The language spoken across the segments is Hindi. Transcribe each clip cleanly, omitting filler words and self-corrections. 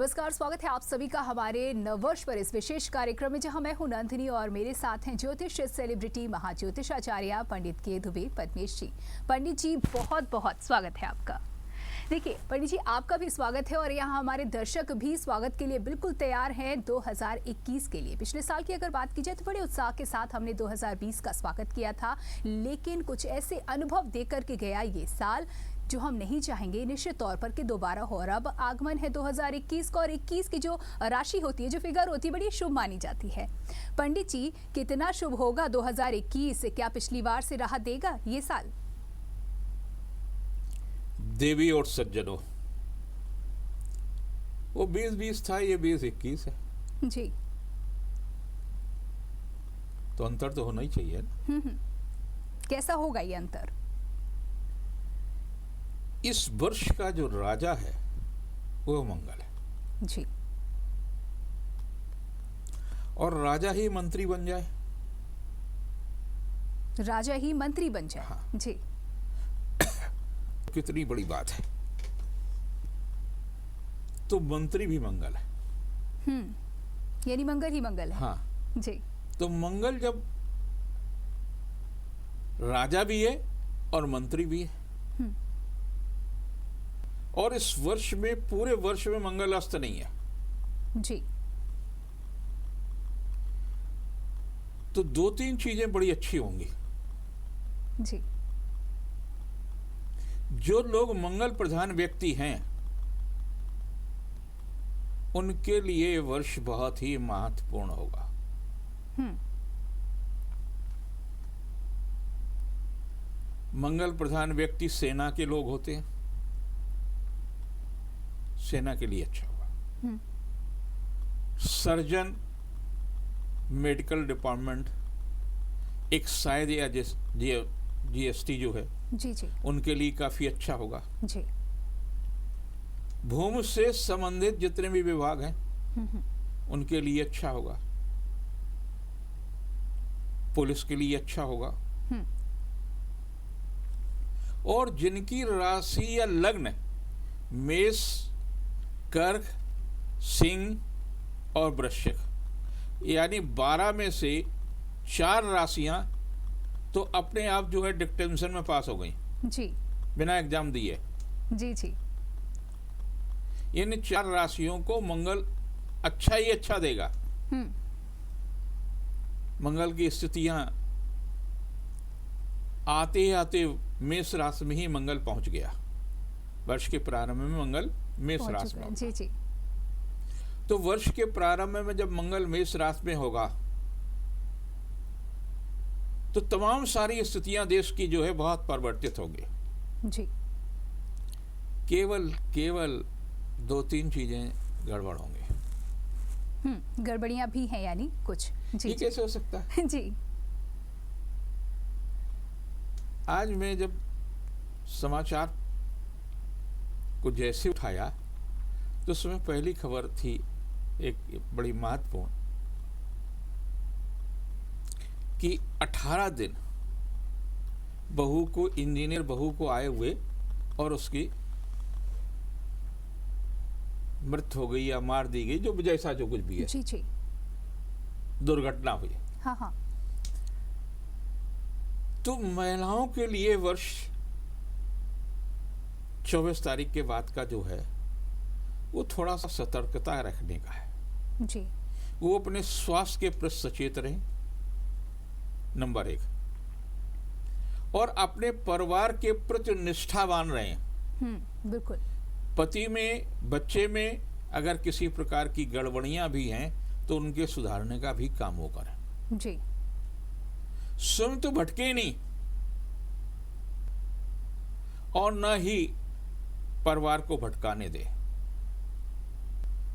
नमस्कार, स्वागत है आप सभी का हमारे नववर्ष पर इस विशेष कार्यक्रम में, जहां मैं हूं नंदिनी और मेरे साथ हैं ज्योतिष सेलिब्रिटी महाज्योतिषाचार्य पंडित के दुबे पद्मेश जी। पंडित जी, बहुत बहुत स्वागत है आपका। देखिए पंडित जी, आपका भी स्वागत है और यहाँ हमारे दर्शक भी स्वागत के लिए बिल्कुल तैयार हैं 2021 के लिए। पिछले साल की अगर बात की जाए तो बड़े उत्साह के साथ हमने 2020 का स्वागत किया था, लेकिन कुछ ऐसे अनुभव देकर के गया ये साल जो हम नहीं चाहेंगे निश्चित तौर पर कि दोबारा हो। और अब आगमन है 2021 का और 21 की जो राशि होती है, जो फिगर होती है, बड़ी शुभ मानी जाती है। पंडित जी, कितना शुभ होगा 2021? क्या पिछली बार से राहत देगा ये साल? देवी और सज्जनों, वो 2020 था, ये 2021 है जी। तो अंतर तो होना ही चाहिए ना। कैसा होगा ये अंतर? इस वर्ष का जो राजा है वो मंगल है जी। और राजा ही मंत्री बन जाए। राजा ही मंत्री बन जाए। हाँ। जी। कितनी बड़ी बात है। तो मंत्री भी मंगल है। यानी मंगल ही मंगल है। हाँ जी। तो मंगल जब राजा भी है और मंत्री भी है, और इस वर्ष में, पूरे वर्ष में मंगल अस्त नहीं है, जी। तो दो तीन चीजें बड़ी अच्छी होंगी। जी। जो लोग मंगल प्रधान व्यक्ति हैं उनके लिए ये वर्ष बहुत ही महत्वपूर्ण होगा। मंगल प्रधान व्यक्ति सेना के लोग होते हैं, सेना के लिए अच्छा होगा। सर्जन, मेडिकल डिपार्टमेंट, एक्साइज या जीएसटी जो है, जी जी, उनके लिए काफी अच्छा होगा। जी। भूमि से संबंधित जितने भी विभाग हैं उनके लिए अच्छा होगा। पुलिस के लिए अच्छा होगा। और जिनकी राशि या लग्न मेष, कर्क, सिंह और वृश्चिक, यानी 12 में से 4 राशियां तो अपने आप जो है डिस्टिंक्शन में पास हो गई जी, बिना एग्जाम दिए। जी जी। इन 4 राशियों को मंगल अच्छा ही अच्छा देगा। मंगल की स्थितियां आते आते मेष राशि में ही मंगल पहुंच गया। वर्ष के प्रारंभ में मंगल मेष राशि में। जी जी। तो वर्ष के प्रारंभ में जब मंगल मेष राशि में होगा तो तमाम सारी स्थितियां देश की जो है बहुत परिवर्तित होंगी। जी। केवल 2-3 चीजें गड़बड़ होंगी। गड़बड़ियां भी हैं यानी कुछ। जी। ये कैसे हो सकता है? जी। आज मैं जब समाचार को जैसे उठाया तो उसमें पहली खबर थी एक बड़ी महत्वपूर्ण, कि 18 दिन बहू को, इंजीनियर बहू को आए हुए और उसकी मृत्यु हो गई या मार दी गई, जो जैसा जो कुछ भी है। जी जी। दुर्घटना हुई। हाँ हाँ। तो महिलाओं के लिए वर्ष 24 तारीख के बाद का जो है वो थोड़ा सा सतर्कता रखने का है। जी। वो अपने स्वास्थ्य के प्रति सचेत रहें, नंबर 1, और अपने परिवार के प्रति निष्ठावान रहें। बिल्कुल। पति में, बच्चे में अगर किसी प्रकार की गड़बड़ियां भी हैं तो उनके सुधारने का भी काम वो करें। जी। स्वयं तो भटके नहीं और न ही परिवार को भटकाने दे।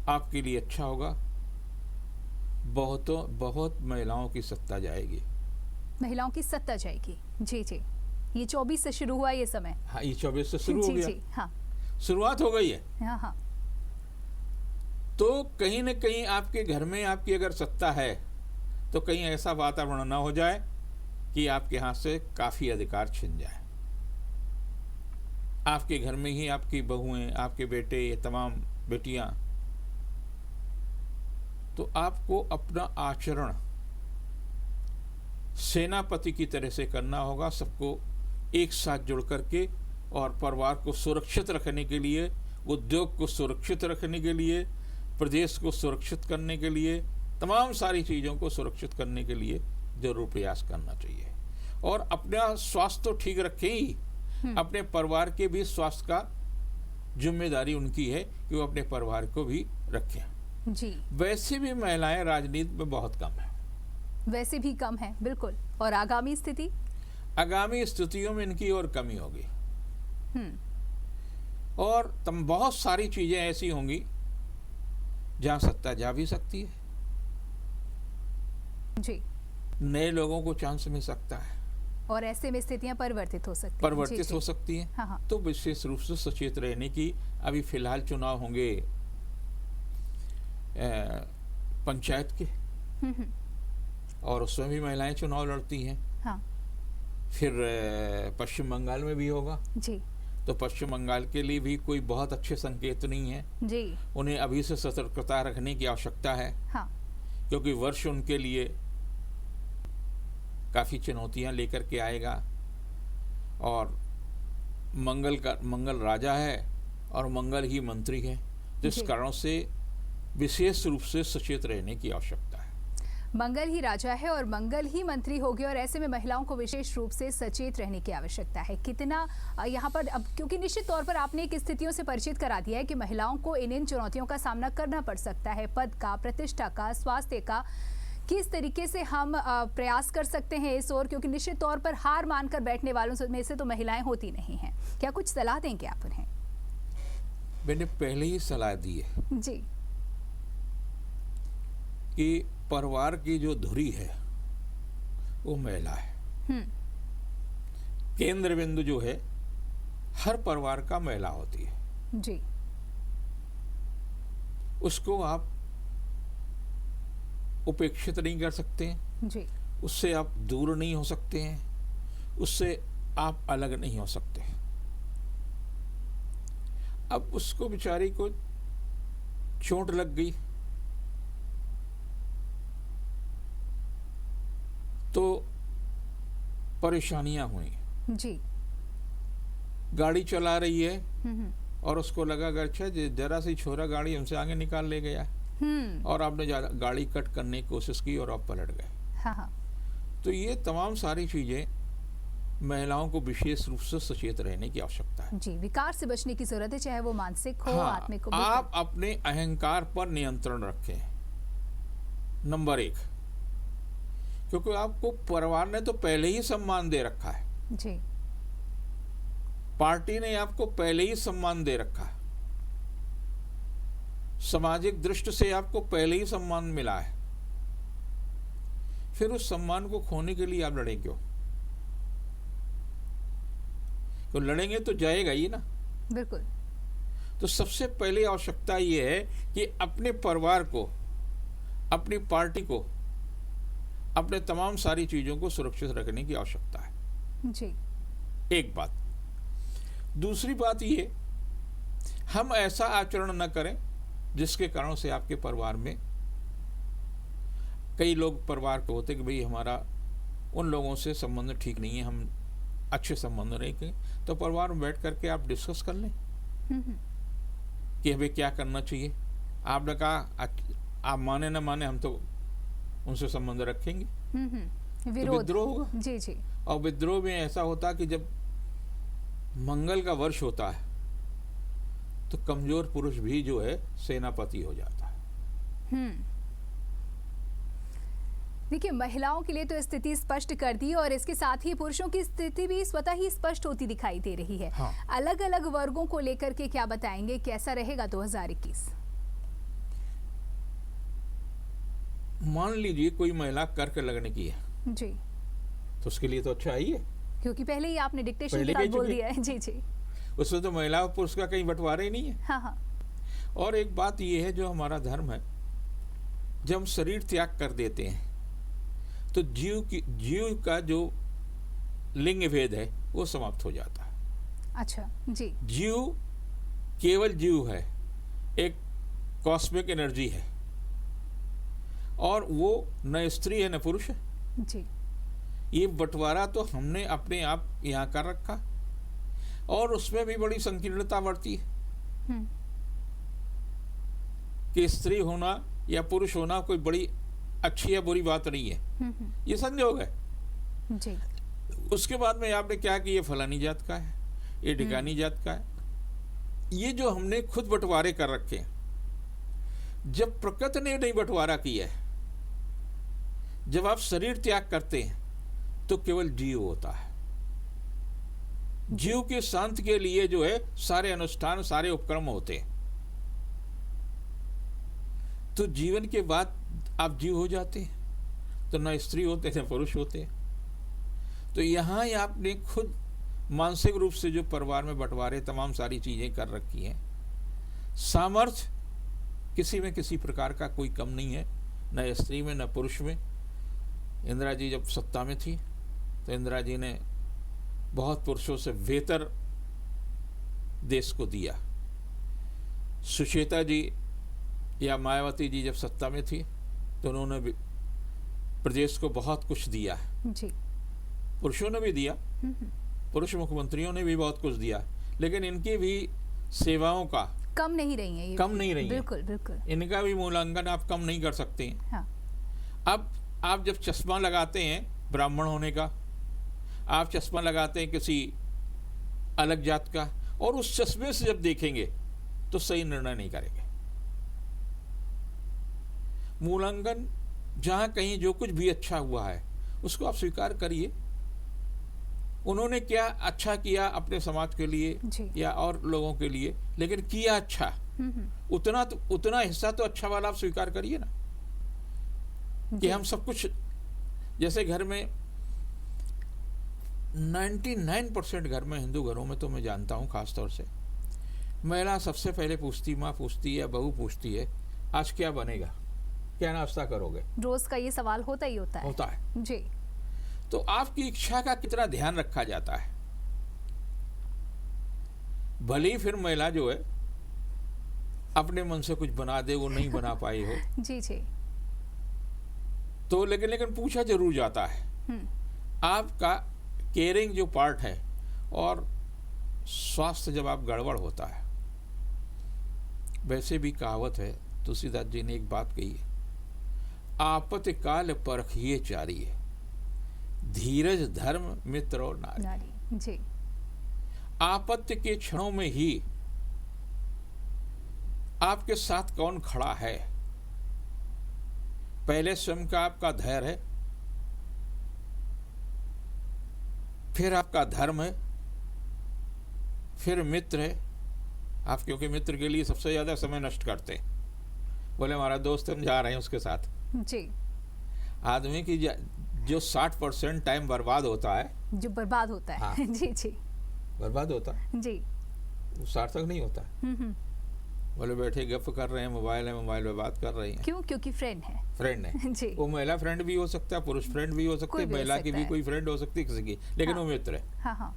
आपके लिए अच्छा होगा। बहुत महिलाओं की सत्ता जाएगी। महिलाओं की सत्ता जाएगी। जी जी। ये 24 से शुरू हुआ ये समय। हाँ, ये 24 से शुरू हो गया। जी। हाँ, शुरुआत हो गई है। हाँ हाँ। तो कहीं न कहीं आपके घर में आपकी अगर सत्ता है तो कहीं ऐसा वातावरण ना हो जाए कि आपके हाथ से काफी अधिकार छिन जाए। आपके घर में ही आपकी बहुएं, आपके बेटे, ये तमाम बेटियां तो आपको अपना आचरण सेनापति की तरह से करना होगा, सबको एक साथ जुड़ करके, और परिवार को सुरक्षित रखने के लिए, उद्योग को सुरक्षित रखने के लिए, प्रदेश को सुरक्षित करने के लिए, तमाम सारी चीज़ों को सुरक्षित करने के लिए जरूर प्रयास करना चाहिए। और अपना स्वास्थ्य तो ठीक रखें ही, अपने परिवार के भी स्वास्थ्य का जिम्मेदारी उनकी है कि वो अपने परिवार को भी रखें। जी। वैसे भी महिलाएं राजनीति में बहुत कम है, वैसे भी कम है, बिल्कुल। और आगामी स्थिति, आगामी स्थितियों में इनकी और कमी होगी। और बहुत सारी चीजें ऐसी होंगी जहां सत्ता जा भी सकती है, जी, नए लोगों को चांस मिल सकता है, और ऐसे में स्थितियां परिवर्तित हो सकती हैं। परिवर्तित जी, हो सकती हैं। हाँ, हाँ। तो विशेष रूप से सचेत रहने की, अभी फिलहाल चुनाव होंगे पंचायत के, और उसमें भी महिलाएं चुनाव लड़ती हैं। हाँ। फिर पश्चिम बंगाल में भी होगा, जी, तो पश्चिम बंगाल के लिए भी कोई बहुत अच्छे संकेत नहीं है। जी, उन्हें अभी से सतर्कता रखने की आवश्यकता है, हाँ, क्योंकि वर्ष उनके लिए काफी चुनौतियां लेकर के आएगा। और मंगल राजा है और मंगल ही मंत्री है, जिस जी। कारण से विशेष रूप से सचेत रहने की आवश्यकता है। मंगल ही राजा है और मंगल ही मंत्री होगे, और ऐसे में महिलाओं को विशेष रूप से सचेत रहने की आवश्यकता है। कितना यहाँ पर, अब क्योंकि निश्चित तौर पर आपने एक स्थितियों से परिचित करा दिया है कि महिलाओं को इन चुनौतियों का सामना करना पड़ सकता है, पद का, प्रतिष्ठा का, स्वास्थ्य का। किस तरीके से हम प्रयास कर सकते हैं इस ओर, क्योंकि निश्चित तौर पर हार मानकर बैठने वालों में से तो महिलाएं होती नहीं हैं। क्या कुछ सलाह देंगे आप उन्हें? मैंने पहले ही सलाह दी है जी, कि परिवार की जो धुरी है वो महिला है। केंद्र बिंदु जो है हर परिवार का महिला होती है। जी, उसको आप उपेक्षित नहीं कर सकते हैं, जी, उससे आप दूर नहीं हो सकते हैं, उससे आप अलग नहीं हो सकते। अब उसको बेचारी को चोट लग गई तो परेशानियां हुई। जी, गाड़ी चला रही है और उसको लगा अगर अच्छा जरा सी छोरा गाड़ी हमसे आगे निकाल ले गया, और आपने गाड़ी कट करने की कोशिश की और आप पलट गए। हाँ, हाँ। तो ये तमाम सारी चीजें महिलाओं को विशेष रूप से सचेत रहने की आवश्यकता है। जी, विकार से बचने की जरूरत है, चाहे वो मानसिक हो, हाँ, आत्मिक हो। आप अपने अहंकार पर नियंत्रण रखें, नंबर 1, क्योंकि आपको परिवार ने तो पहले ही सम्मान दे रखा है, जी, पार्टी ने आपको पहले ही सम्मान दे रखा है, सामाजिक दृष्टि से आपको पहले ही सम्मान मिला है। फिर उस सम्मान को खोने के लिए आप लड़े क्यों? तो लड़ेंगे तो जाएगा ही ना। बिल्कुल। तो सबसे पहले आवश्यकता यह है कि अपने परिवार को, अपनी पार्टी को, अपने तमाम सारी चीजों को सुरक्षित रखने की आवश्यकता है। जी, एक बात। दूसरी बात ये, हम ऐसा आचरण न करें जिसके कारण से आपके परिवार में, कई लोग परिवार को होते कि भाई हमारा उन लोगों से संबंध ठीक नहीं है, हम अच्छे संबंध नहीं करें, तो परिवार में बैठ करके आप डिस्कस कर लें कि हमें क्या करना चाहिए। आपने कहा आप माने न माने, हम तो उनसे संबंध रखेंगे, तो विद्रोह होगा। जी, जी। और विद्रोह में ऐसा होता कि जब मंगल का वर्ष होता है तो कमजोर पुरुष भी जो है सेनापति हो जाता है। देखिए, महिलाओं के लिए तो स्थिति स्पष्ट कर दी, और इसके साथ ही पुरुषों की स्थिति भी स्वतः ही स्पष्ट होती दिखाई दे रही है। हाँ। अलग अलग वर्गों को लेकर के क्या बताएंगे, कैसा रहेगा 2021? मान लीजिए कोई महिला कर्क लग्न की है, जी, तो उसके लिए तो अच्छा ही है, क्योंकि पहले ही आपने डिक्टेशन पहले के साथ कह बोल चुके। दिया है। जी, जी। उसमें तो महिला और पुरुष का कहीं बंटवारा ही नहीं है। हाँ, हाँ। और एक बात यह है, जो हमारा धर्म है, जब हम शरीर त्याग कर देते हैं तो जीव का जो लिंग भेद है वो समाप्त हो जाता है। अच्छा, जी, जीव केवल जीव है, एक कॉस्मिक एनर्जी है, और वो न स्त्री है न पुरुष है। जी। ये बंटवारा तो हमने अपने आप यहाँ कर रखा और उसमें भी बड़ी संकीर्णता बढ़ती है हम्म। कि स्त्री होना या पुरुष होना कोई बड़ी अच्छी या बुरी बात नहीं है, ये संयोग है। जी। उसके बाद में आपने क्या कि ये फलानी जात का है, ये ढिकानी जात का है। ये जो हमने खुद बंटवारे कर रखे हैं, जब प्रकृति ने नहीं बंटवारा किया है, जब आप शरीर त्याग करते हैं तो केवल जीव होता है। जीव के शांति के लिए जो है सारे अनुष्ठान सारे उपक्रम होते हैं। तो जीवन के बाद आप जीव हो जाते हैं, तो न स्त्री होते न पुरुष होते हैं। तो यहाँ ही आपने खुद मानसिक रूप से जो परिवार में बंटवारे तमाम सारी चीजें कर रखी हैं। सामर्थ्य किसी में किसी प्रकार का कोई कम नहीं है, न स्त्री में न पुरुष में। इंदिरा जी जब सत्ता में थी तो इंदिरा जी ने बहुत पुरुषों से बेहतर देश को दिया। सुचेता जी या मायावती जी जब सत्ता में थी तो उन्होंने भी प्रदेश को बहुत कुछ दिया। जी। पुरुषों ने भी दिया, पुरुष मुख्यमंत्रियों ने भी बहुत कुछ दिया, लेकिन इनकी भी सेवाओं का कम नहीं रही है, ये कम नहीं रही है। बिल्कुल बिल्कुल। इनका भी मूल्यांकन आप कम नहीं कर सकते हैं। हाँ। अब आप जब चश्मा लगाते हैं ब्राह्मण होने का, आप चश्मा लगाते हैं किसी अलग जात का, और उस चश्मे से जब देखेंगे तो सही निर्णय नहीं करेंगे। मूल्यांकन जहां कहीं जो कुछ भी अच्छा हुआ है उसको आप स्वीकार करिए। उन्होंने क्या अच्छा किया अपने समाज के लिए या और लोगों के लिए, लेकिन किया अच्छा, उतना हिस्सा तो अच्छा वाला आप स्वीकार करिए ना। कि हम सब कुछ, जैसे घर में 99% घर में, हिंदू घरों में तो मैं जानता हूं खास तौर से, महिला सबसे पहले पूछती, माँ पूछती है, बहू पूछती है, आज क्या बनेगा, क्या नाश्ता करोगे। रोज का ये सवाल होता ही होता है। जी। तो आपकी इच्छा का कितना ध्यान रखा जाता है। भले फिर महिला जो है अपने मन से कुछ बना दे, वो नहीं बना पाई हो जी जी, तो लेकिन पूछा जरूर जाता है। आपका केयरिंग जो पार्ट है, और स्वास्थ्य जब आप गड़बड़ होता है, वैसे भी कहावत है, तुलसीदास जी ने एक बात कही है, आपत्ति काल परखिए चारिये, धीरज धर्म मित्र और नारी। जी। आपत्ति के क्षणों में ही आपके साथ कौन खड़ा है, पहले स्वयं का आपका धैर्य है, फिर आपका धर्म है, फिर मित्र है। आप क्योंकि मित्र के लिए सबसे ज्यादा समय नष्ट करते हैं, बोले हमारा दोस्त हम जा रहे हैं उसके साथ। जी। आदमी की जो 60% टाइम बर्बाद होता है, जो बर्बाद होता है। हाँ। जी जी, बर्बाद होता है जी, वो सार्थक नहीं होता है। बोले बैठे गप कर रहे हैं, मोबाइल में बात कर रहे हैं। क्यों? क्योंकि फ्रेंड है जी। वो महिला फ्रेंड भी हो सकता है, पुरुष फ्रेंड भी हो सकते हैं, महिला की भी कोई फ्रेंड हो सकती है किसी की, लेकिन वो मित्र है। हाँ हाँ।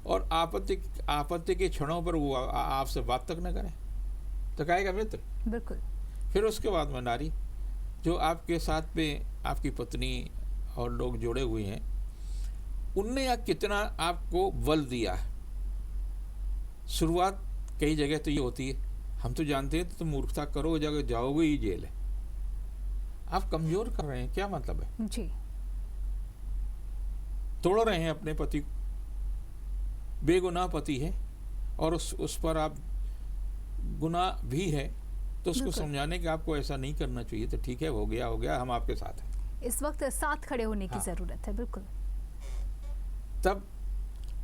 और आपत्ति के क्षणों पर वो आपसे बात तक न करें तो कहेगा मित्र। बिल्कुल। फिर उसके बाद में नारी, जो आपके साथ में आपकी पत्नी और लोग जुड़े हुए हैं, उनने कितना आपको बल दिया है। शुरुआत कई जगह तो ये होती है, हम तो जानते हैं तो तुम मूर्खता करो जगह जाओगे ही जेल है। आप कमजोर कर रहे हैं, क्या मतलब है जी। तोड़ रहे हैं अपने पति को, बेगुनाह पति है और उस पर आप गुनाह भी है, तो उसको समझाने कि आपको ऐसा नहीं करना चाहिए, तो ठीक है, हो गया, हम आपके साथ हैं। इस वक्त साथ खड़े होने की जरूरत है। बिल्कुल। तब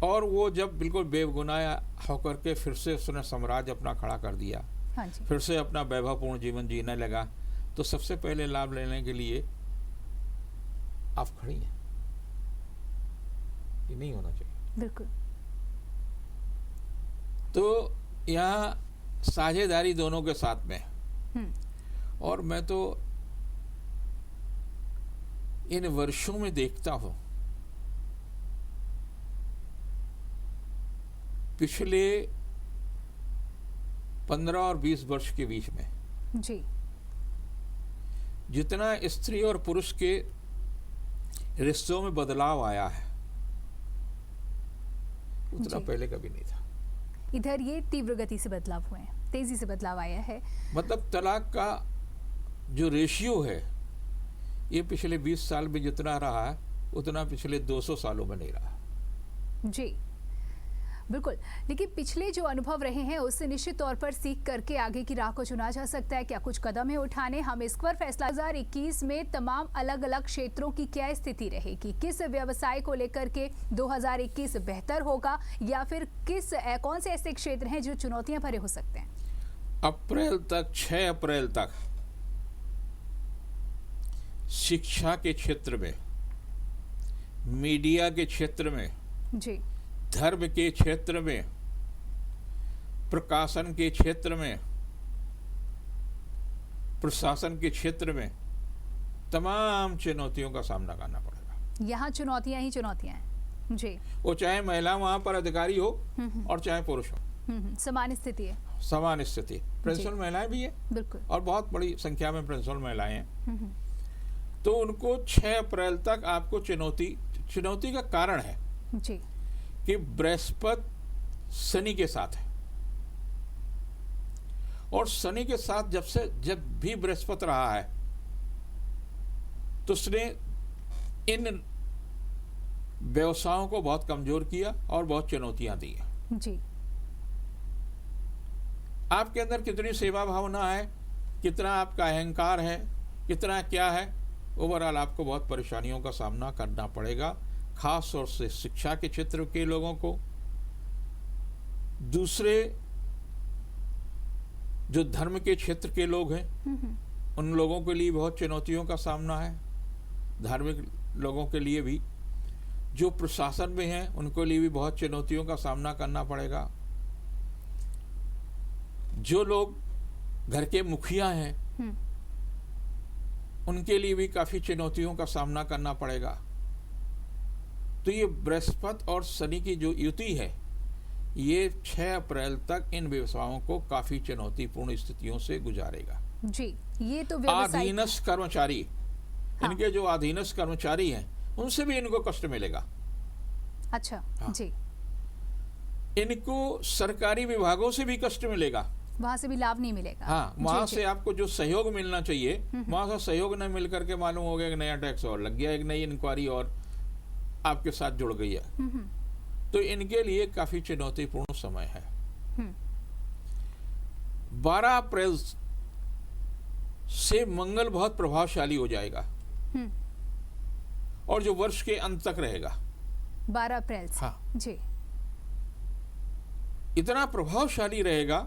और वो जब बिल्कुल बेगुनाह होकर के फिर से उसने साम्राज्य अपना खड़ा कर दिया, हाँ जी। फिर से अपना वैभवपूर्ण जीवन जीने लगा, तो सबसे पहले लाभ लेने के लिए आप खड़ी हैं। ये नहीं होना चाहिए। बिल्कुल। तो यहाँ साझेदारी दोनों के साथ में, और मैं तो इन वर्षों में देखता हूं, पिछले 15 और 20 वर्ष के बीच में जी, जितना स्त्री और पुरुष के रिश्तों में बदलाव आया है उतना जी। पहले कभी नहीं था। इधर ये तीव्र गति से बदलाव हुए हैं, तेजी से बदलाव आया है। मतलब तलाक का जो रेशियो है ये पिछले 20 साल में जितना रहा है उतना पिछले 200 सालों में नहीं रहा। जी बिल्कुल, लेकिन पिछले जो अनुभव रहे हैं उससे निश्चित तौर पर सीख करके आगे की राह को चुना जा सकता है। क्या कुछ कदम है उठाने? हम इस पर फैसला 2021 में तमाम अलग अलग क्षेत्रों की क्या स्थिति रहेगी, किस व्यवसाय को लेकर के 2021 बेहतर होगा, या फिर कौन से ऐसे क्षेत्र हैं जो चुनौतियां भरे हो सकते हैं? अप्रैल तक 6 अप्रैल तक शिक्षा के क्षेत्र में, मीडिया के क्षेत्र में, जी धर्म के क्षेत्र में, प्रकाशन के क्षेत्र में, प्रशासन के क्षेत्र में तमाम चुनौतियों का सामना करना पड़ेगा। यहाँ चुनौतियां ही चुनौतियां हैं। जी वो चाहे महिला वहां पर अधिकारी हो और चाहे पुरुष हो, समान स्थिति है। समान स्थिति। प्रिंसिपल महिलाएं भी है बिल्कुल। और बहुत बड़ी संख्या में प्रिंसिपल महिलाएं हैं। तो उनको 6 अप्रैल तक आपको चुनौती का कारण है जी कि बृहस्पति शनि के साथ है, और शनि के साथ जब भी बृहस्पति रहा है तो उसने इन व्यवसायों को बहुत कमजोर किया और बहुत चुनौतियां दी है। जी आपके अंदर कितनी सेवा भावना है, कितना आपका अहंकार है, कितना क्या है, ओवरऑल आपको बहुत परेशानियों का सामना करना पड़ेगा, खास तौर से शिक्षा के क्षेत्र के लोगों को। दूसरे जो धर्म के क्षेत्र के लोग हैं उन लोगों के लिए बहुत चुनौतियों का सामना है, धार्मिक लोगों के लिए भी। जो प्रशासन में हैं उनको लिए भी बहुत चुनौतियों का सामना करना पड़ेगा। जो लोग घर के मुखिया हैं उनके लिए भी काफी चुनौतियों का सामना करना पड़ेगा। तो ये बृहस्पति और शनि की जो युति है ये 6 अप्रैल तक इन व्यवसायों को काफी चुनौतीपूर्ण स्थितियों से गुजारेगा। जी ये तो व्यवसाय। अधीनस्थ कर्मचारी, हाँ। इनके जो अधीनस्थ कर्मचारी हैं उनसे भी इनको कष्ट मिलेगा। अच्छा हाँ। जी इनको सरकारी विभागों से भी कष्ट मिलेगा, वहां से भी लाभ नहीं मिलेगा। हाँ, जी, वहां जी। से आपको जो सहयोग मिलना चाहिए वहां से सहयोग न मिल करके मालूम हो गया कि नया टैक्स और लग गया, एक नई इंक्वायरी और आपके साथ जुड़ गई है। तो इनके लिए काफी चुनौतीपूर्ण समय है। 12 अप्रैल से मंगल बहुत प्रभावशाली हो जाएगा और जो वर्ष के अंत तक रहेगा। 12 अप्रैल से। हाँ। जी इतना प्रभावशाली रहेगा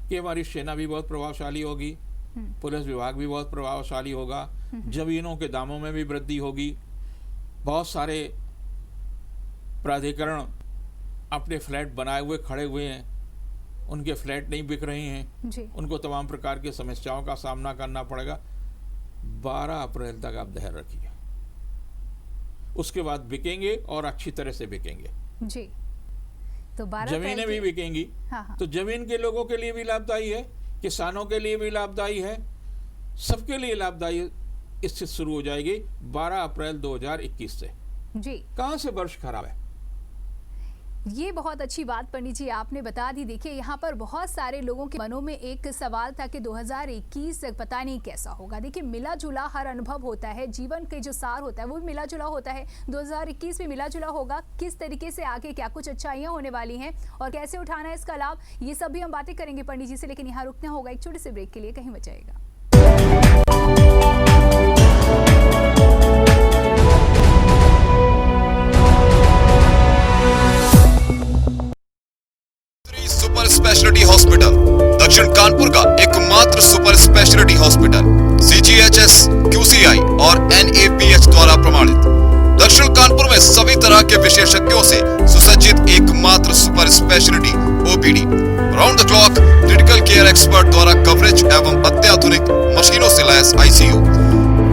कि हमारी सेना भी बहुत प्रभावशाली होगी, पुलिस विभाग भी बहुत प्रभावशाली होगा, जमीनों के दामों में भी वृद्धि होगी। बहुत सारे प्राधिकरण अपने फ्लैट बनाए हुए खड़े हुए हैं, उनके फ्लैट नहीं बिक रहे हैं, जी उनको तमाम प्रकार की समस्याओं का सामना करना पड़ेगा। 12 अप्रैल तक आप धैर्य रखिए, उसके बाद बिकेंगे और अच्छी तरह से बिकेंगे। जी तो 12 जमीनें भी बिकेंगी। हाँ। तो जमीन के लोगों के लिए भी लाभदायी है, किसानों के लिए भी लाभदायी है, सबके लिए लाभदायी स्थिति शुरू हो जाएगी 12 अप्रैल 2021 से। जी कहां से वर्ष खराब है? ये बहुत अच्छी बात पंडित जी आपने बता दी। देखिए यहाँ पर बहुत सारे लोगों के मनों में एक सवाल था कि 2021 पता नहीं कैसा होगा। देखिए मिला जुला हर अनुभव होता है, जीवन के जो सार होता है वो भी मिला जुला होता है। 2021 में मिला जुला होगा, किस तरीके से आगे क्या कुछ अच्छाइयाँ होने वाली हैं और कैसे उठाना है इसका लाभ, ये सब भी हम बातें करेंगे पंडित जी से। लेकिन यहाँ रुकना होगा एक छोटे से ब्रेक के लिए, कहीं मत जाइएगा। सुपर स्पेशलिटी हॉस्पिटल दक्षिण कानपुर का एकमात्र super speciality hospital CGHS, QCI और NABH द्वारा प्रमाणित। दक्षिण कानपुर में सभी तरह के विशेषज्ञों से सुसज्जित एकमात्र super speciality OPD, round the clock critical care expert द्वारा कवरेज एवं अत्याधुनिक मशीनों से लैस ICU।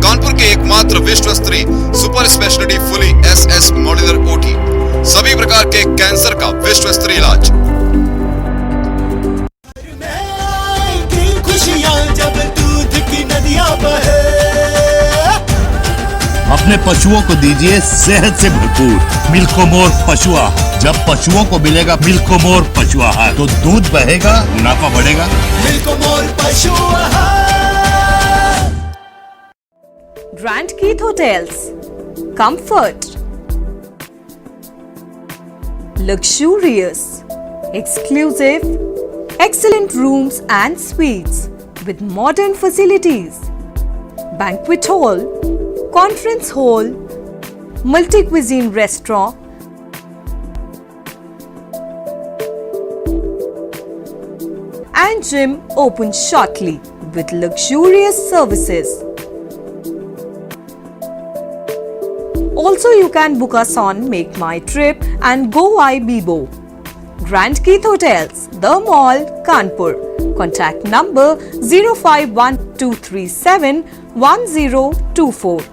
कानपुर के एकमात्र विश्व स्तरीय super speciality fully SS modular OT, सभी प्रकार के कैंसर का विश्व स्तरीय इलाज। खुशियाँ जब दूध की नदियाँ बहे। पशुओं को दीजिए सेहत से भरपूर मिल्कोमोर पशु आहार। जब पशुओं को मिलेगा मिल्कोमोर पशु आहार तो दूध बहेगा, मुनाफा बढ़ेगा। मिल्कोमोर पशु आहार। Grand Keith Hotels. Comfort. Luxurious. Exclusive. Excellent rooms and suites with modern facilities. Banquet hall, conference hall, multi-cuisine restaurant, and gym open shortly with luxurious services. Also, you can book us on Make My Trip and GoIBibo. Grand Keith Hotels, The Mall, Kanpur. Contact number 051237 1024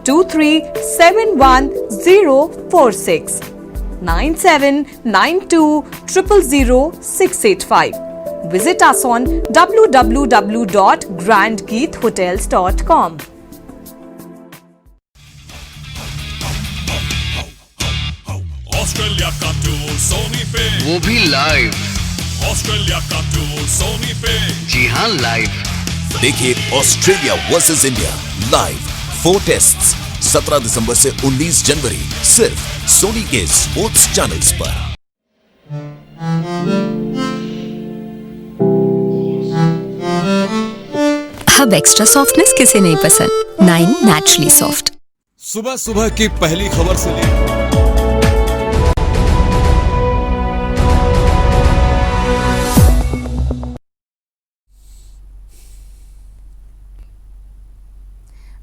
2371046 9792 000 685. Visit us on www.grandkeithhotels.com. Australia का टूर सोनी पे, वो भी लाइव। ऑस्ट्रेलिया का टूर सोनी पे, जी हाँ, लाइव। देखिए Australia versus India live 4 tests 17 दिसंबर से 19 जनवरी सिर्फ सोनी के स्पोर्ट्स चैनल्स पर। अब एक्स्ट्रा सॉफ्टनेस किसे नहीं पसंद। 9 नेचुरली सॉफ्ट। सुबह सुबह की पहली खबर से लिए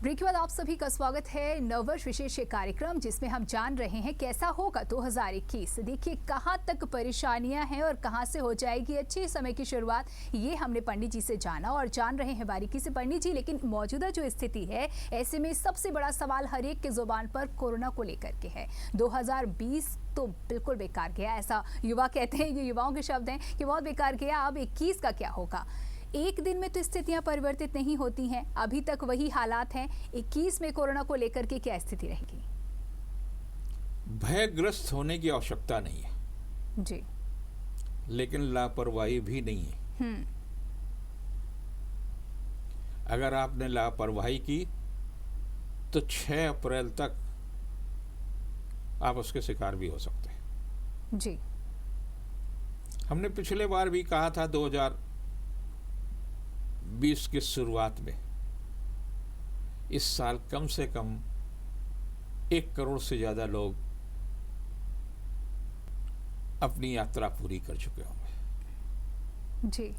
ब्रेक के बाद आप सभी का स्वागत है नववर्ष विशेष कार्यक्रम, जिसमें हम जान रहे हैं कैसा होगा 2021। देखिए कहां तक परेशानियां हैं और कहां से हो जाएगी अच्छे समय की शुरुआत, ये हमने पंडित जी से जाना और जान रहे हैं बारीकी से पंडित जी। लेकिन मौजूदा जो स्थिति है, ऐसे में सबसे बड़ा सवाल हर एक के जुबान पर कोरोना को लेकर के है। 2020 तो बिल्कुल बेकार गया, ऐसा युवा कहते हैं, ये युवाओं के शब्द हैं कि बहुत बेकार गया। अब 21 का क्या होगा? एक दिन में तो स्थितियां परिवर्तित नहीं होती हैं, अभी तक वही हालात हैं। 21 में कोरोना को लेकर के क्या स्थिति रहेगी? भयग्रस्त होने की आवश्यकता नहीं है जी, लेकिन लापरवाही भी नहीं है। अगर आपने लापरवाही की तो 6 अप्रैल तक आप उसके शिकार भी हो सकते हैं जी। हमने पिछले बार भी कहा था 2020 की शुरुआत में इस साल कम से कम 1 करोड़ से ज्यादा लोग अपनी यात्रा पूरी कर चुके होंगे जी।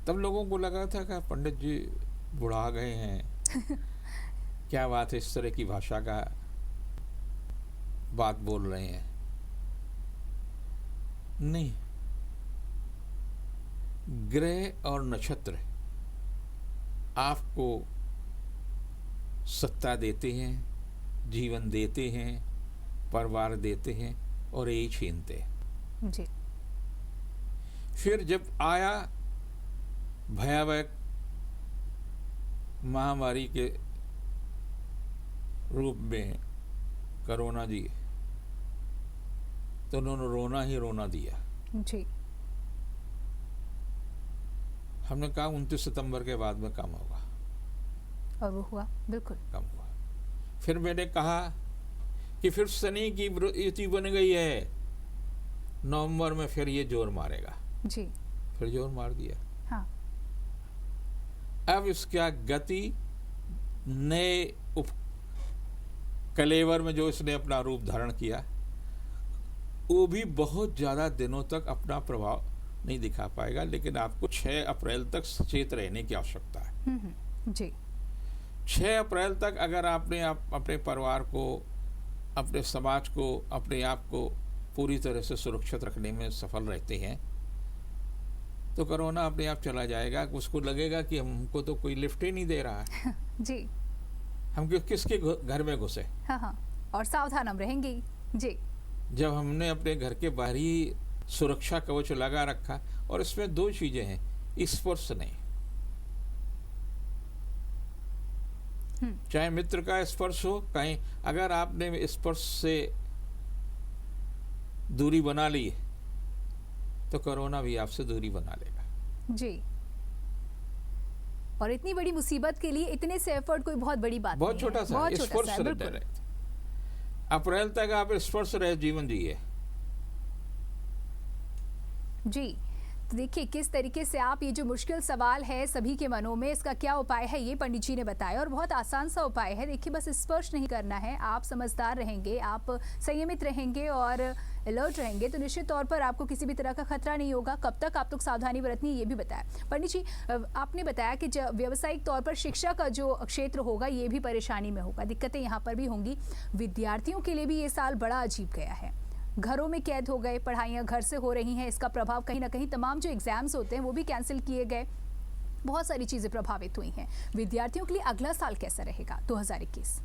तब लोगों को लगा था कि पंडित जी बुढ़ा गए हैं क्या बात है, इस तरह की भाषा का बात बोल रहे हैं। नहीं, ग्रह और नक्षत्र आपको सत्ता देते हैं, जीवन देते हैं, परिवार देते हैं और यही छीनते हैं जी। फिर जब आया भयावह महामारी के रूप में कोरोना जी, तो उन्होंने रोना ही रोना दिया जी। हमने कहा 29 सितंबर के बाद में कम होगा, और वो हुआ, बिल्कुल कम हुआ। फिर मैंने कहा कि फिर शनि की युति बन गई है, नवंबर में फिर ये जोर मारेगा जी। फिर जोर मार दिया। हाँ। अब इसका गति नए कलेवर में जो इसने अपना रूप धारण किया, वो भी बहुत ज्यादा दिनों तक अपना प्रभाव नहीं दिखा पाएगा, लेकिन आपको 6 अप्रैल तक सचेत रहने की आवश्यकता है जी। 6 अप्रैल तक अगर आपने अपने परिवार को, अपने समाज को, अपने आप को पूरी तरह से सुरक्षित रखने में सफल रहते हैं तो कोरोना अपने आप चला जाएगा। उसको लगेगा कि हमको तो कोई लिफ्ट ही नहीं दे रहा है जी। हम किसके घर में घुसे। हाँ हाँ, और सावधान हम रहेंगे जी। जब हमने अपने घर के बाहरी सुरक्षा कवच लगा रखा, और इसमें 2 चीजें हैं, स्पर्श नहीं। चाहे मित्र का स्पर्श हो, कहीं अगर आपने स्पर्श से दूरी बना ली तो कोरोना भी आपसे दूरी बना लेगा। जी, और इतनी बड़ी मुसीबत के लिए इतने से एफर्ट कोई बहुत बड़ी बात बहुत नहीं छोटा है। सा बहुत छोटा स्पर्श सा है, रहता बिल्कुल। है। अप्रैल तक आप स्पर्श रहे जीवन जिए। जी, तो देखिए किस तरीके से आप ये जो मुश्किल सवाल है सभी के मनों में, इसका क्या उपाय है ये पंडित जी ने बताया, और बहुत आसान सा उपाय है। देखिए बस स्पर्श नहीं करना है, आप समझदार रहेंगे, आप संयमित रहेंगे और अलर्ट रहेंगे तो निश्चित तौर पर आपको किसी भी तरह का खतरा नहीं होगा। कब तक आप लोग सावधानी बरतनी है ये भी बताया। पंडित जी आपने बताया कि जब व्यावसायिक तौर पर शिक्षा का जो क्षेत्र होगा ये भी परेशानी में होगा, दिक्कतें यहाँ पर भी होंगी। विद्यार्थियों के लिए भी ये साल बड़ा अजीब गया है, घरों में कैद हो गए, पढ़ाइयाँ घर से हो रही हैं, इसका प्रभाव कहीं ना कहीं तमाम जो एग्जाम्स होते हैं वो भी कैंसिल किए गए, बहुत सारी चीजें प्रभावित हुई हैं। विद्यार्थियों के लिए अगला साल कैसा रहेगा 2021?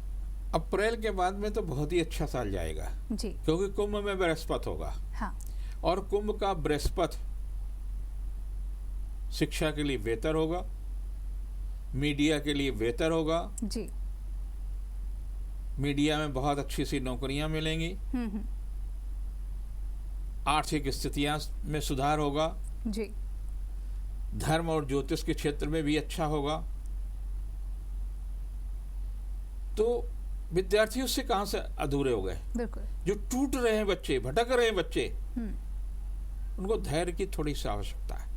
अप्रैल के बाद में तो बहुत ही अच्छा साल जाएगा जी, क्योंकि कुंभ में बृहस्पति होगा। हाँ, और कुंभ का बृहस्पति शिक्षा के लिए बेहतर होगा, मीडिया के लिए बेहतर होगा। जी, मीडिया में बहुत अच्छी सी नौकरियां मिलेंगी, आर्थिक स्थितियां में सुधार होगा, जी, धर्म और ज्योतिष के क्षेत्र में भी अच्छा होगा। तो विद्यार्थी उससे कहां से अधूरे हो गए? बिल्कुल। जो टूट रहे हैं बच्चे, भटक रहे हैं बच्चे, उनको धैर्य की थोड़ी सी आवश्यकता है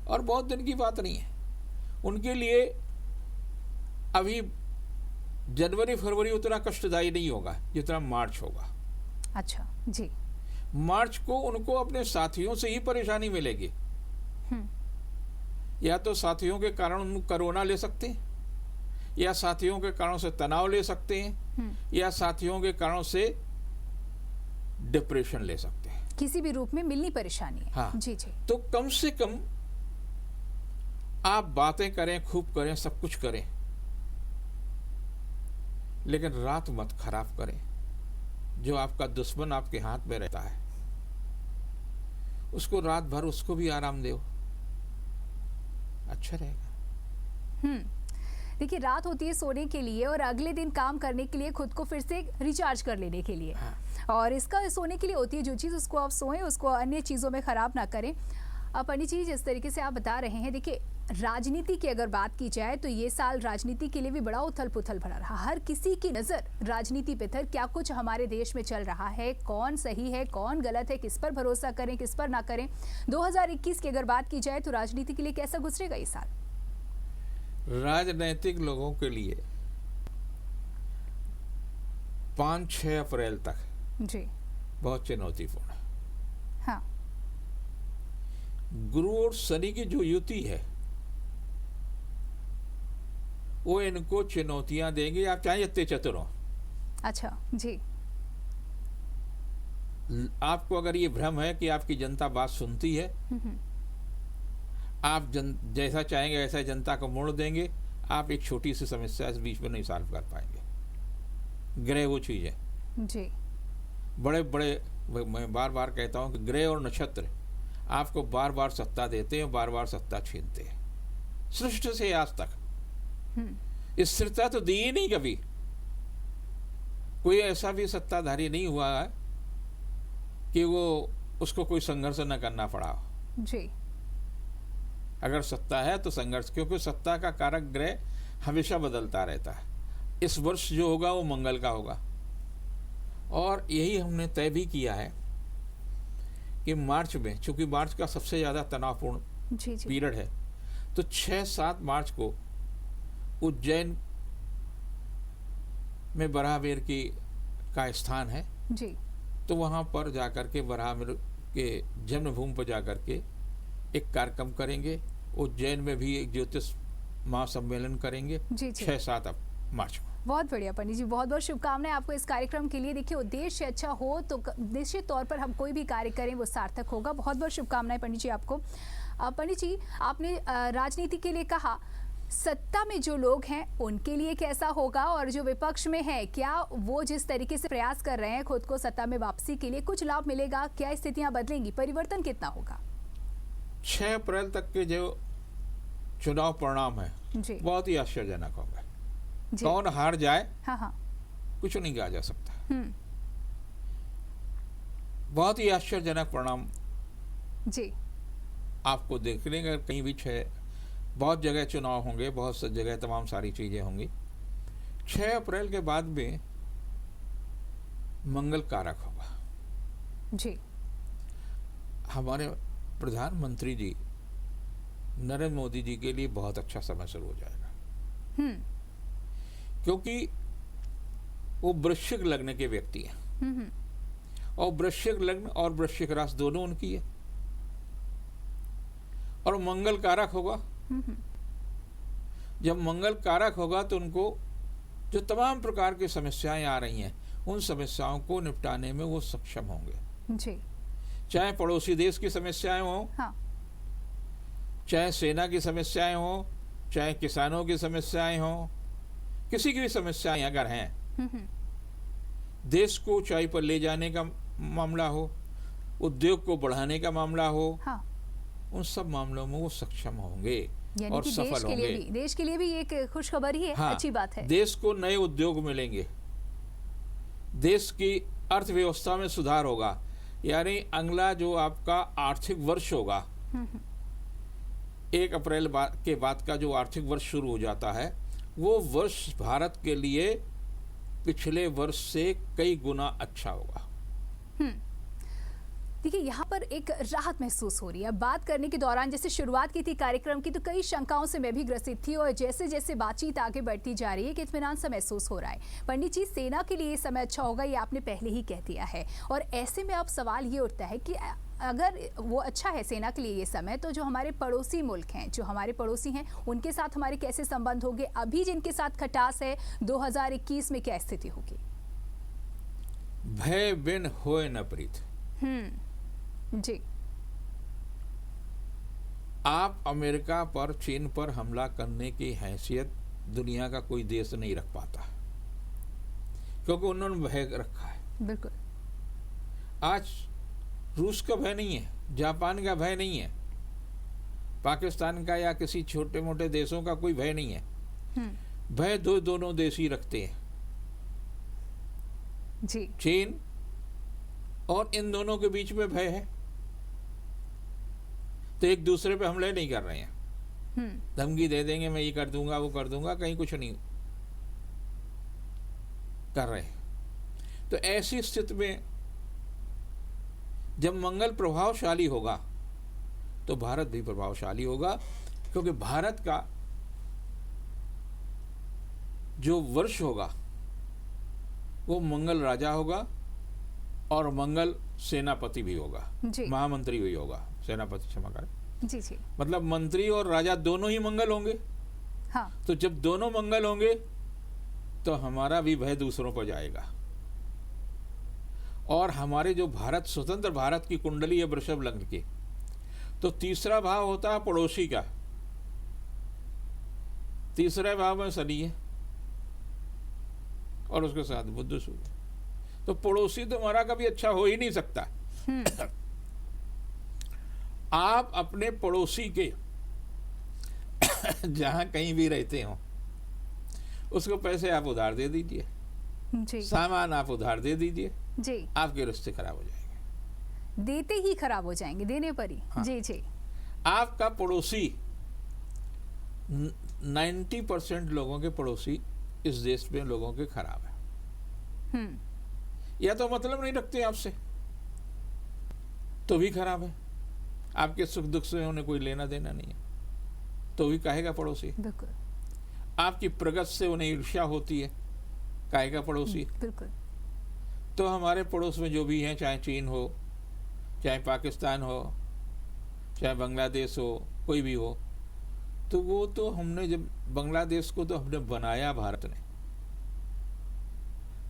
और बहुत दिन की बात नहीं है। उनके लिए अभी जनवरी फरवरी उतना कष्टदायी नहीं होगा जितना मार्च होगा। अच्छा, जी, मार्च को उनको अपने साथियों से ही परेशानी मिलेगी। या तो साथियों के कारण उन कोरोना ले सकते हैं, या साथियों के कारण से तनाव ले सकते हैं, या साथियों के कारण से डिप्रेशन ले सकते हैं। किसी भी रूप में मिलनी परेशानी है। हाँ। जी जी, तो कम से कम आप बातें करें, खूब करें, सब कुछ करें, लेकिन रात मत खराब करें। जो आपका दुश्मन आपके हाथ में रहता है उसको रात भर उसको भी आराम दो, अच्छा रहेगा। देखिए रात होती है सोने के लिए और अगले दिन काम करने के लिए, खुद को फिर से रिचार्ज कर लेने के लिए। हाँ। और इसका सोने के लिए होती है जो चीज़, उसको आप सोएं, उसको अन्य चीज़ों में ख़राब ना करें। पंडित जी जिस तरीके से आप बता रहे हैं, देखिए राजनीति की अगर बात की जाए तो ये साल राजनीति के लिए भी बड़ा उथल पुथल भरा रहा। हर किसी की नज़र राजनीति पे था, क्या कुछ हमारे देश में चल रहा है, कौन सही है कौन गलत है, किस पर भरोसा करें किस पर ना करें। 2021 की अगर बात की जाए तो राजनीति के लिए कैसा गुजरेगा ये साल? राजनैतिक लोगों के लिए 5-6 अप्रैल तक जी बहुत चुनौतीपूर्ण है। हाँ, गुरु और शनि की जो युति है वो इनको चुनौतियां देंगे, आप चाहे जितने चतुर हो। अच्छा जी, आपको अगर ये भ्रम है कि आपकी जनता बात सुनती है, आप जैसा चाहेंगे ऐसा जनता को मोड़ देंगे, आप एक छोटी सी समस्या इस बीच में नहीं सॉल्व कर पाएंगे। ग्रह वो चीज है जी, बड़े बड़े, मैं बार बार कहता हूं कि ग्रह और नक्षत्र आपको बार बार सत्ता देते हैं, बार बार सत्ता छीनते हैं। सृष्टि से आज तक स्थिरता तो दी ही नहीं कभी। कोई ऐसा भी सत्ताधारी नहीं हुआ है कि वो उसको कोई संघर्ष न करना पड़ा हो। जी, अगर सत्ता है तो संघर्ष, क्योंकि सत्ता का कारक ग्रह हमेशा बदलता रहता है। इस वर्ष जो होगा वो मंगल का होगा, और यही हमने तय भी किया है कि मार्च में, चूंकि मार्च का सबसे ज्यादा तनावपूर्ण जी जी, पीरियड है, तो 6-7 मार्च को उज्जैन में बराहवीर की का स्थान है, जी, तो वहां पर जाकर के बराहवीर के जन्मभूमि पर जाकर के एक कार्यक्रम करेंगे। उज्जैन में भी एक ज्योतिष महासम्मेलन करेंगे जी, जी। 6-7 मार्च को। बहुत बढ़िया पंडित जी, बहुत बहुत शुभकामनाएं आपको इस कार्यक्रम के लिए। देखिए उद्देश्य अच्छा हो तो निश्चित तौर पर हम कोई भी कार्य करें वो सार्थक होगा। बहुत बहुत शुभकामनाएं पंडित जी आपको। पंडित जी आपने राजनीति के लिए कहा, सत्ता में जो लोग हैं उनके लिए कैसा होगा, और जो विपक्ष में है क्या वो जिस तरीके से प्रयास कर रहे हैं खुद को सत्ता में वापसी के लिए, कुछ लाभ मिलेगा, क्या स्थितियां बदलेंगी, परिवर्तन कितना होगा? 6 अप्रैल तक के जो चुनाव परिणाम है जी बहुत ही आश्चर्यजनक होंगे। जी कौन हार जाए हाँ हाँ कुछ नहीं कहा जा सकता। बहुत ही आश्चर्यजनक परिणाम जी आपको देखने का कहीं भी बहुत जगह चुनाव होंगे, बहुत सी जगह तमाम सारी चीजें होंगी। 6 अप्रैल के बाद में मंगल कारक होगा। जी हमारे प्रधानमंत्री जी नरेंद्र मोदी जी के लिए बहुत अच्छा समय शुरू हो जाएगा, क्योंकि वो वृश्चिक लग्न के व्यक्ति हैं और वृश्चिक लग्न और वृश्चिक राशि दोनों उनकी है और मंगल कारक होगा। जब मंगल कारक होगा तो उनको जो तमाम प्रकार की समस्याएं आ रही हैं उन समस्याओं को निपटाने में वो सक्षम होंगे। जी चाहे पड़ोसी देश की समस्याएं हों, हाँ चाहे सेना की समस्याएं हों, चाहे किसानों की समस्याएं हों, किसी की भी समस्याएं अगर हैं, देश को ऊंचाई पर ले जाने का मामला हो, उद्योग को बढ़ाने का मामला हो, हाँ उन सब मामलों में वो सक्षम होंगे यानी और कि सफल होंगे। देश के लिए भी एक खुशखबर ही है। हाँ, अच्छी बात है। देश को नए उद्योग मिलेंगे, देश की अर्थव्यवस्था में सुधार होगा। यानी अगला जो आपका आर्थिक वर्ष होगा, 1 अप्रैल के बाद का जो आर्थिक वर्ष शुरू हो जाता है, वो वर्ष भारत के लिए पिछले वर्ष से कई गुना अच्छा होगा। देखिए यहाँ पर एक राहत महसूस हो रही है। बात करने के दौरान जैसे शुरुआत की थी कार्यक्रम की, तो कई शंकाओं से मैं भी ग्रसित थी और जैसे जैसे बातचीत आगे बढ़ती जा रही है कि इत्मीनान सा महसूस हो रहा है। पंडित जी, सेना के लिए ये समय अच्छा होगा, ये आपने पहले ही कह दिया है, और ऐसे में अब सवाल ये उठता है कि अगर वो अच्छा है सेना के लिए ये समय, तो जो हमारे पड़ोसी मुल्क हैं, जो हमारे पड़ोसी हैं, उनके साथ हमारे कैसे संबंध होंगे? अभी जिनके साथ खटास है, 2021 में क्या स्थिति होगी? भय बिन होए न प्रीत। जी आप अमेरिका पर, चीन पर हमला करने की हैसियत दुनिया का कोई देश नहीं रख पाता, क्योंकि उन्होंने भय रखा है। बिल्कुल। आज रूस का भय नहीं है, जापान का भय नहीं है, पाकिस्तान का या किसी छोटे मोटे देशों का कोई भय नहीं है। भय दोनों देश ही रखते हैं, जी चीन और इन दोनों के बीच में भय है। तो एक दूसरे पे हमले नहीं कर रहे हैं, धमकी दे देंगे मैं ये कर दूंगा वो कर दूंगा, कहीं कुछ नहीं कर रहे। तो ऐसी स्थिति में जब मंगल प्रभावशाली होगा तो भारत भी प्रभावशाली होगा, क्योंकि भारत का जो वर्ष होगा वो मंगल राजा होगा और मंगल सेनापति भी होगा, महामंत्री भी होगा, सेनापति क्षमा करें जी जी, मतलब मंत्री और राजा दोनों ही मंगल होंगे। हाँ। तो जब दोनों मंगल होंगे तो हमारा भी भय दूसरों पर जाएगा, और हमारे जो भारत, स्वतंत्र भारत की कुंडली है वृषभ लग्न की, तो तीसरा भाव होता है पड़ोसी का, तीसरे भाव में शनि है और उसके साथ बुध सूर्य, तो पड़ोसी तो हमारा कभी अच्छा हो ही नहीं सकता। आप अपने पड़ोसी के जहां कहीं भी रहते हो उसको पैसे आप उधार दे दीजिए, सामान आप उधार दे दीजिए, जी, आपके रिश्ते खराब हो जाएंगे, देते ही खराब हो जाएंगे, देने पर ही। हाँ। जी जी। आपका पड़ोसी 90% लोगों के पड़ोसी इस देश में लोगों के खराब है, या तो मतलब नहीं रखते आपसे तो भी खराब है, आपके सुख दुख से उन्हें कोई लेना देना नहीं है तो भी कहेगा पड़ोसी। बिल्कुल। आपकी प्रगति से उन्हें ईर्ष्या होती है, कहेगा पड़ोसी। बिल्कुल। तो हमारे पड़ोस में जो भी हैं, चाहे चीन हो, चाहे पाकिस्तान हो, चाहे बांग्लादेश हो, कोई भी हो, तो वो तो हमने, जब बांग्लादेश को तो हमने बनाया भारत ने,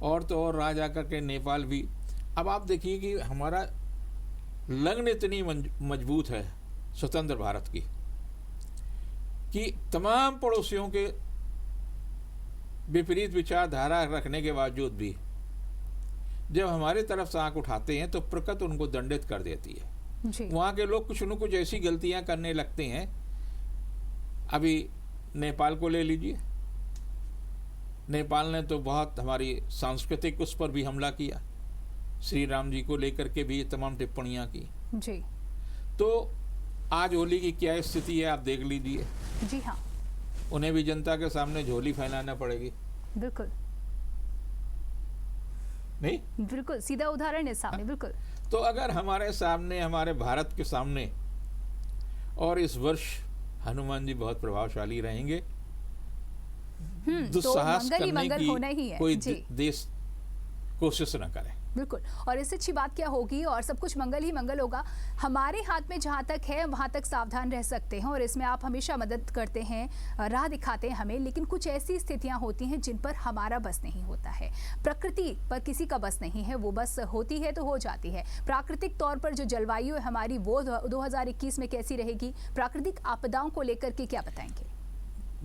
और तो और राज आकर के नेपाल भी। अब आप देखिए कि हमारा लग्न इतनी मजबूत है स्वतंत्र भारत की कि तमाम पड़ोसियों के विपरीत विचारधारा रखने के बावजूद भी जब हमारी तरफ से आंख उठाते हैं तो प्रकृति उनको दंडित कर देती है। वहाँ के लोग कुछ न कुछ ऐसी गलतियां करने लगते हैं, अभी नेपाल को ले लीजिए, नेपाल ने तो बहुत हमारी सांस्कृतिक उस पर भी हमला किया, श्री राम जी को लेकर के भी तमाम टिप्पणियां की जी। तो आज होली की क्या स्थिति है आप देख लीजिए। जी हाँ, उन्हें भी जनता के सामने झोली फैलाना पड़ेगी। बिल्कुल नहीं, बिल्कुल सीधा उदाहरण है सामने। बिल्कुल। तो अगर हमारे सामने, हमारे भारत के सामने, और इस वर्ष हनुमान जी बहुत प्रभावशाली रहेंगे, दुस्साहस तो करने मंगल की होना ही है। कोई जी। देश कोशिश न करे। बिल्कुल, और इससे अच्छी बात क्या होगी, और सब कुछ मंगल ही मंगल होगा। हमारे हाथ में जहाँ तक है वहाँ तक सावधान रह सकते हैं, और इसमें आप हमेशा मदद करते हैं, राह दिखाते हैं हमें, लेकिन कुछ ऐसी स्थितियाँ होती हैं जिन पर हमारा बस नहीं होता है। प्रकृति पर किसी का बस नहीं है, वो बस होती है तो हो जाती है। प्राकृतिक तौर पर जो जलवायु है हमारी, वो 2021 में कैसी रहेगी? प्राकृतिक आपदाओं को लेकर के क्या बताएंगे?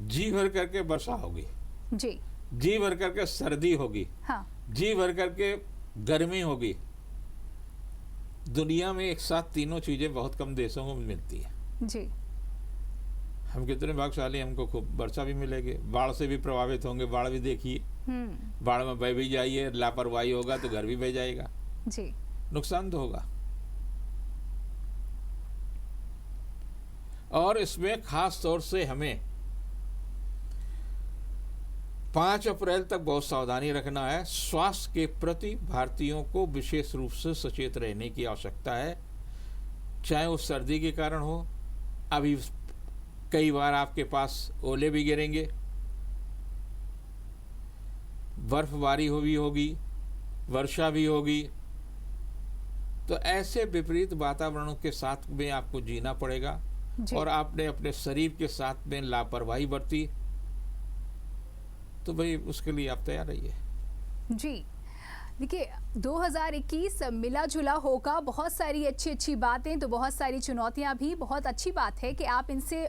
जी भर करके वर्षा होगी, जी भर करके सर्दी होगी, हाँ, जी भर करके गर्मी होगी। दुनिया में एक साथ तीनों चीजें बहुत कम देशों को मिलती है। जी। हम कितने भाग्यशाली, हमको खूब वर्षा भी मिलेगी, बाढ़ से भी प्रभावित होंगे, बाढ़ भी देखिए, बाढ़ में बह भी जाइए, लापरवाही होगा तो घर भी बह जाएगा जी, नुकसान तो होगा। और इसमें खास तौर से हमें 5 अप्रैल तक बहुत सावधानी रखना है। स्वास्थ्य के प्रति भारतीयों को विशेष रूप से सचेत रहने की आवश्यकता है, चाहे वो सर्दी के कारण हो। अभी कई बार आपके पास ओले भी गिरेंगे, बर्फबारी भी होगी, वर्षा भी होगी। तो ऐसे विपरीत वातावरणों के साथ में आपको जीना पड़ेगा, और आपने अपने शरीर के साथ में लापरवाही बरती तो भाई उसके लिए आप तैयार रहिए। जी, देखिए 2021 मिला जुला होगा, बहुत सारी अच्छी बातें तो बहुत सारी चुनौतियां भी। बहुत अच्छी बात है कि आप इनसे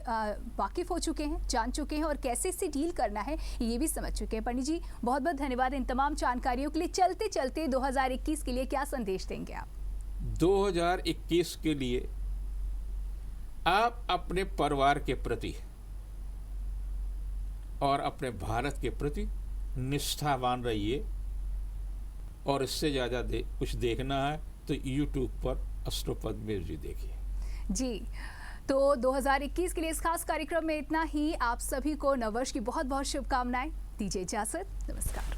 वाकिफ हो चुके हैं, जान चुके हैं, और कैसे इससे डील करना है ये भी समझ चुके हैं। पंडित जी बहुत बहुत धन्यवाद इन तमाम जानकारियों के लिए। चलते चलते 2021 के लिए क्या संदेश देंगे आप? 2021 के लिए आप अपने परिवार के प्रति और अपने भारत के प्रति निष्ठावान रहिए, और इससे ज़्यादा कुछ देखना है तो YouTube पर एस्ट्रोपद म्यूजिक देखिए। जी, तो 2021 के लिए इस खास कार्यक्रम में इतना ही। आप सभी को नववर्ष की बहुत बहुत शुभकामनाएं। दीजिए इजाजत, नमस्कार।